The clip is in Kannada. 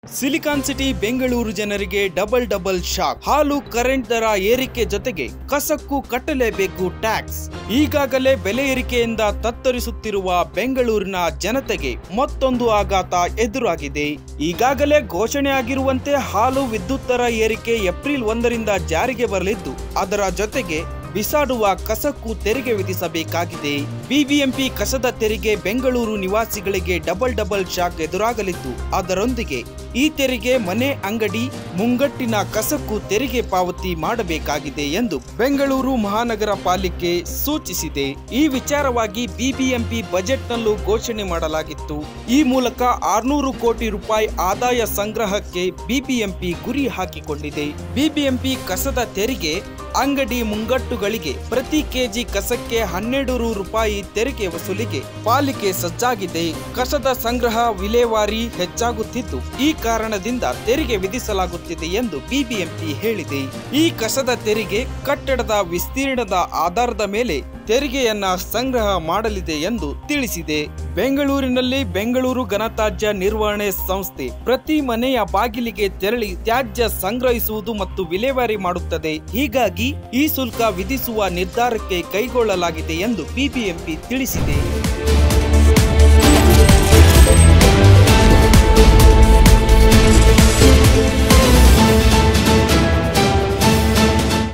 ಸಿಲಿಕಾನ್ ಸಿಟಿ ಬೆಂಗಳೂರು ಜನರಿಗೆ ಡಬಲ್ ಶಾಕ್. ಹಾಲು ಕರೆಂಟ್ ದರ ಏರಿಕೆ ಜೊತೆಗೆ ಕಸಕ್ಕೂ ಕಟ್ಟಲೇಬೇಕು ಟ್ಯಾಕ್ಸ್. ಈಗಾಗಲೇ ಬೆಲೆ ಏರಿಕೆಯಿಂದ ತತ್ತರಿಸುತ್ತಿರುವ ಬೆಂಗಳೂರಿನ ಜನತೆಗೆ ಮತ್ತೊಂದು ಆಘಾತ ಎದುರಾಗಿದೆ. ಈಗಾಗಲೇ ಘೋಷಣೆ ಆಗಿರುವಂತೆ ಹಾಲು ವಿದ್ಯುತ್ ದರ ಏರಿಕೆ ಏಪ್ರಿಲ್ 1ರಿಂದ ಜಾರಿಗೆ ಬರಲಿದ್ದು, ಅದರ ಜೊತೆಗೆ ಬಿಸಾಡುವ ಕಸಕ್ಕೂ ತೆರಿಗೆ ವಿಧಿಸಬೇಕಾಗಿದೆ. ಬಿಬಿಎಂಪಿ ಕಸದ ತೆರಿಗೆ ಬೆಂಗಳೂರು ನಿವಾಸಿಗಳಿಗೆ ಡಬಲ್ ಶಾಕ್ ಎದುರಾಗಲಿದ್ದು, ಅದರೊಂದಿಗೆ ಈ ತೆರಿಗೆ ಮನೆ, ಅಂಗಡಿ, ಮುಂಗಟ್ಟಿನ ಕಸಕ್ಕೂ ತೆರಿಗೆ ಪಾವತಿ ಮಾಡಬೇಕಾಗಿದೆ ಎಂದು ಬೆಂಗಳೂರು ಮಹಾನಗರ ಪಾಲಿಕೆ ಸೂಚಿಸಿದೆ. ಈ ವಿಚಾರವಾಗಿ ಬಿಬಿಎಂಪಿ ಬಜೆಟ್ನಲ್ಲೂ ಘೋಷಣೆ ಮಾಡಲಾಗಿತ್ತು. ಈ ಮೂಲಕ 600 ಕೋಟಿ ರೂಪಾಯಿ ಆದಾಯ ಸಂಗ್ರಹಕ್ಕೆ ಬಿಬಿಎಂಪಿ ಗುರಿ ಹಾಕಿಕೊಂಡಿದೆ. ಬಿಬಿಎಂಪಿ ಕಸದ ತೆರಿಗೆ ಅಂಗಡಿ ಮುಂಗಟ್ಟುಗಳಿಗೆ ಪ್ರತಿ ಕೆಜಿ ಕಸಕ್ಕೆ 12 ರೂಪಾಯಿ ತೆರಿಗೆ ವಸೂಲಿಗೆ ಪಾಲಿಕೆ ಸಜ್ಜಾಗಿದೆ. ಕಸದ ಸಂಗ್ರಹ ವಿಲೇವಾರಿ ಹೆಚ್ಚಾಗುತ್ತಿದ್ದು, ಈ ಕಾರಣದಿಂದ ತೆರಿಗೆ ವಿಧಿಸಲಾಗುತ್ತಿದೆ ಎಂದು ಬಿಬಿಎಂಪಿ ಹೇಳಿದೆ. ಈ ಕಸದ ತೆರಿಗೆ ಕಟ್ಟಡದ ವಿಸ್ತೀರ್ಣದ ಆಧಾರದ ಮೇಲೆ ತೆರಿಗೆಯನ್ನ ಸಂಗ್ರಹ ಮಾಡಲಿದೆ ಎಂದು ತಿಳಿಸಿದೆ. ಬೆಂಗಳೂರಿನಲ್ಲಿ ಬೆಂಗಳೂರು ಘನತ್ಯಾಜ್ಯ ನಿರ್ವಹಣೆ ಸಂಸ್ಥೆ ಪ್ರತಿ ಮನೆಯ ಬಾಗಿಲಿಗೆ ತೆರಳಿ ತ್ಯಾಜ್ಯ ಸಂಗ್ರಹಿಸುವುದು ಮತ್ತು ವಿಲೇವಾರಿ ಮಾಡುತ್ತದೆ. ಹೀಗಾಗಿ ಈ ಶುಲ್ಕ ವಿಧಿಸುವ ನಿರ್ಧಾರಕ್ಕೆ ಕೈಗೊಳ್ಳಲಾಗಿದೆ ಎಂದು ಬಿಬಿಎಂಪಿ ತಿಳಿಸಿದೆ.